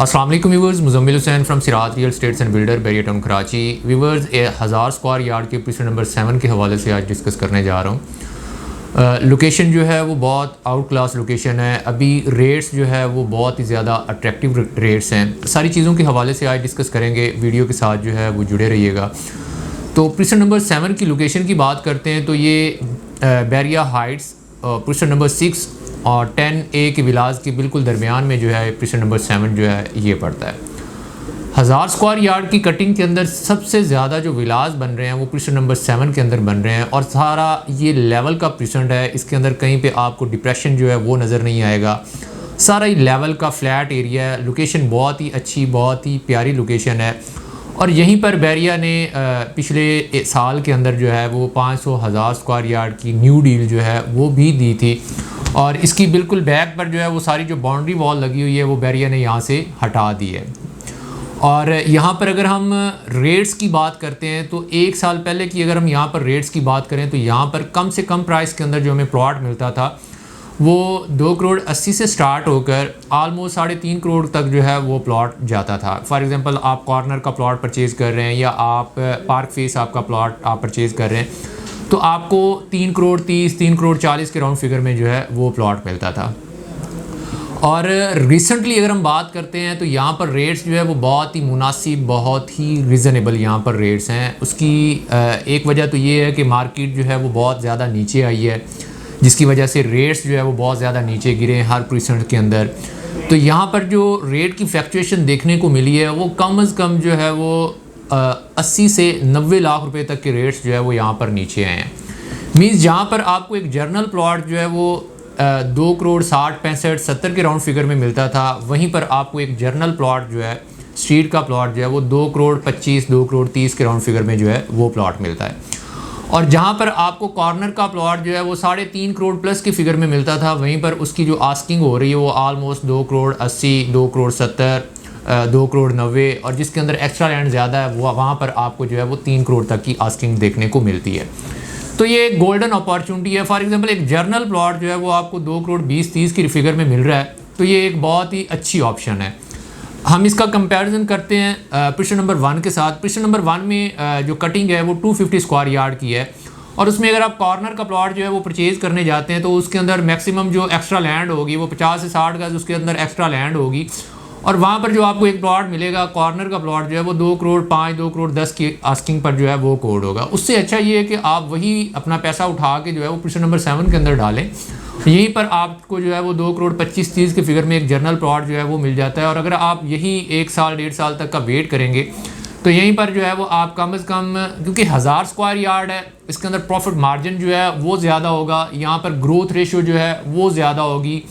अस्सलाम वालेकुम viewers, Muzammil Hussain from Sirat real estates and builder Bahria town Karachi. Viewers 1000 square yard के precinct number 7 के हवाले से आज डिस्कस करने जा रहा हूँ। लोकेशन जो है वो बहुत आउट क्लास लोकेशन है। अभी रेट्स जो है वो बहुत ही ज़्यादा अट्रैक्टिव रेट्स हैं। सारी चीज़ों के हवाले से आज डिस्कस करेंगे, वीडियो के साथ जो है वो जुड़े रहिएगा। तो प्रीसेट नंबर 7 की लोकेशन की बात करते हैं तो ये बैरिया हाइट्स प्रीसेट नंबर 6 और 10A के विलास के बिल्कुल दरमियान में जो है प्रीसेट नंबर 7 जो है ये पड़ता है। 1000 स्क्वायर यार्ड की कटिंग के अंदर सबसे ज़्यादा जो विलास बन रहे हैं वो प्रीसेट नंबर 7 के अंदर बन रहे हैं और सारा ये लेवल का प्रीसेट है। इसके अंदर कहीं पे आपको डिप्रेशन जो है वो नज़र नहीं आएगा। सारा ही लेवल का फ्लैट एरिया है। लोकेशन बहुत ही अच्छी, बहुत ही प्यारी लोकेशन है और यहीं पर बैरिया ने पिछले साल के अंदर जो है वो 500,000 स्क्वायर यार्ड की न्यू डील जो है वो भी दी थी और इसकी बिल्कुल बैक पर जो है वो सारी जो बाउंड्री वॉल लगी हुई है वो बैरिया ने यहाँ से हटा दी है। और यहाँ पर अगर हम रेट्स की बात करते हैं तो एक साल पहले की अगर हम यहाँ पर रेट्स की बात करें तो यहाँ पर कम से कम प्राइस के अंदर जो हमें प्लॉट मिलता था वो 2 करोड़ 80 से स्टार्ट होकर ऑलमोस्ट 3.5 करोड़ तक जो है वो प्लॉट जाता था। फॉर एग्जांपल आप कॉर्नर का प्लॉट परचेज़ कर रहे हैं या आप पार्क फेस आपका प्लॉट आप परचेज़ कर रहे हैं तो आपको 3 करोड़ 30, 3 करोड़ 40 के राउंड फिगर में जो है वो प्लॉट मिलता था। और रिसेंटली अगर हम बात करते हैं तो यहाँ पर रेट्स जो है वो बहुत ही मुनासिब, बहुत ही रिजनेबल यहाँ पर रेट्स हैं। उसकी एक वजह तो ये है कि मार्केट जो है वो बहुत ज़्यादा नीचे आई है जिसकी वजह से रेट्स जो है वो बहुत ज़्यादा नीचे गिरे हैं हर प्रीसेट के अंदर। तो यहाँ पर जो रेट की फ्लक्चुएशन देखने को मिली है वो कम से कम जो है वो 80 से 90 लाख रुपए तक के रेट्स जो है वो यहाँ पर नीचे आए हैं। मीन्स जहाँ पर आपको एक जर्नल प्लॉट जो है वो 2 करोड़ 60, 65, 70 के राउंड फिगर में मिलता था, वहीं पर आपको एक जर्नल प्लॉट जो है स्ट्रीट का प्लॉट जो है वो 2 करोड़ 25, 2 करोड़ 30 के राउंड फिगर में जो है वो प्लॉट मिलता है। और जहाँ पर आपको कॉर्नर का प्लॉट जो है वो 3.5 करोड़ प्लस के फिगर में मिलता था, वहीं पर उसकी जो आस्किंग हो रही है वो ऑलमोस्ट 2 करोड़ 80, 2 करोड़ 70, 2 करोड़ 90 और जिसके अंदर एक्स्ट्रा लैंड ज़्यादा है वो वहाँ पर आपको जो है वो 3 करोड़ तक की आस्किंग देखने को मिलती है। तो ये एक गोल्डन अपॉर्चुनिटी है। फॉर एग्जांपल एक जर्नल प्लॉट जो है वो आपको 2 करोड़ 20-30 की फिगर में मिल रहा है तो ये एक बहुत ही अच्छी ऑप्शन है। हम इसका कंपैरिजन करते हैं प्रीसेट नंबर 1 के साथ। प्रीसेट नंबर 1 में जो कटिंग है वो 250 स्क्वायर यार्ड की है और उसमें अगर आप कॉर्नर का प्लॉट जो है वो परचेज़ करने जाते हैं तो उसके अंदर मैक्सिमम जो एक्स्ट्रा लैंड होगी वो 50 से 60 गज उसके अंदर एक्स्ट्रा लैंड होगी और वहाँ पर जो आपको एक प्लॉट मिलेगा कॉर्नर का प्लॉट जो है वो 2 करोड़ 5, 2 करोड़ 10 की आस्किंग पर जो है वो कोड होगा। उससे अच्छा ये है कि आप वही अपना पैसा उठा के जो है वो प्रीसेट नंबर 7 के अंदर डालें। यहीं पर आपको जो है वो 2 करोड़ 25-30 के फिगर में एक जर्नल प्लॉट जो है वो मिल जाता है और अगर आप यही 1 साल 1.5 साल तक का वेट करेंगे तो यहीं पर जो है वो आप कम से कम, क्योंकि 1000 स्क्वायर यार्ड है इसके अंदर प्रॉफिट मार्जिन जो है वो ज़्यादा होगा, यहाँ पर ग्रोथ रेशियो जो है वो ज़्यादा होगी।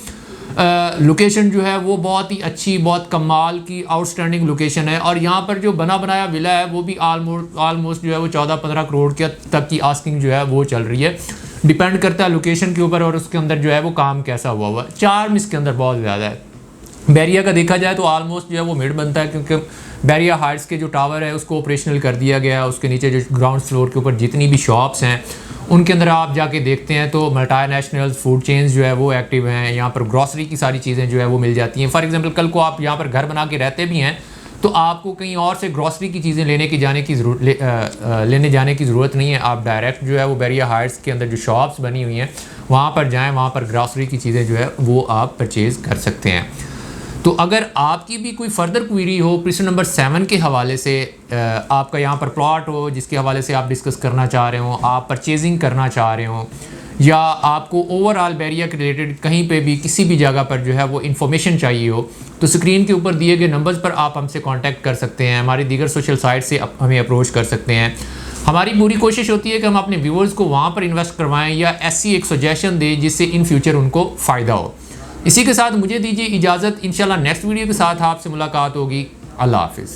लोकेशन जो है वो बहुत ही अच्छी, बहुत कमाल की आउटस्टैंडिंग लोकेशन है और यहाँ पर जो बना बनाया विला है वो भी ऑलमोस्ट जो है वो 14-15 करोड़ के तक की आस्किंग जो है वो चल रही है। डिपेंड करता है लोकेशन के ऊपर और उसके अंदर जो है वो काम कैसा हुआ। चार्म इसके अंदर बहुत ज़्यादा है। बैरिया का देखा जाए तो ऑलमोस्ट जो है वो मिड बनता है क्योंकि बैरिया हाइट्स के जो टावर है उसको ऑपरेशनल कर दिया गया है। उसके नीचे जो ग्राउंड फ्लोर के ऊपर जितनी भी शॉप्स हैं उनके अंदर आप जाके देखते हैं तो मल्टीनेशनल फूड चेन्स जो है वो एक्टिव हैं। यहाँ पर ग्रॉसरी की सारी चीज़ें जो है वो मिल जाती हैं। फॉर एग्जांपल कल को आप यहाँ पर घर बना के रहते भी हैं तो आपको कहीं और से ग्रॉसरी की चीज़ें लेने जाने की ज़रूरत नहीं है। आप डायरेक्ट जो है वो बैरिया हाइट्स के अंदर जो शॉप्स बनी हुई हैं वहाँ पर जाएँ, वहाँ पर ग्रॉसरी की चीज़ें जो है वो आप परचेज़ कर सकते हैं। तो अगर आपकी भी कोई फर्दर क्वेरी हो प्रीसेट नंबर 7 के हवाले से, आपका यहाँ पर प्लॉट हो जिसके हवाले से आप डिस्कस करना चाह रहे हो, आप परचेजिंग करना चाह रहे हो या आपको ओवरऑल बैरिया के रिलेटेड कहीं पे भी किसी भी जगह पर जो है वो इन्फॉर्मेशन चाहिए हो तो स्क्रीन के ऊपर दिए गए नंबर्स पर आप हमसे कांटेक्ट कर सकते हैं। हमारी दीगर सोशल साइट से हमें अप्रोच कर सकते हैं। हमारी पूरी कोशिश होती है कि हम अपने व्यूअर्स को वहाँ पर इन्वेस्ट करवाएँ या ऐसी एक सजेशन दें जिससे इन फ्यूचर उनको फ़ायदा हो। इसी के साथ मुझे दीजिए इजाज़त। इंशाल्लाह नेक्स्ट वीडियो के साथ आपसे मुलाकात होगी। अल्लाह हाफिज़।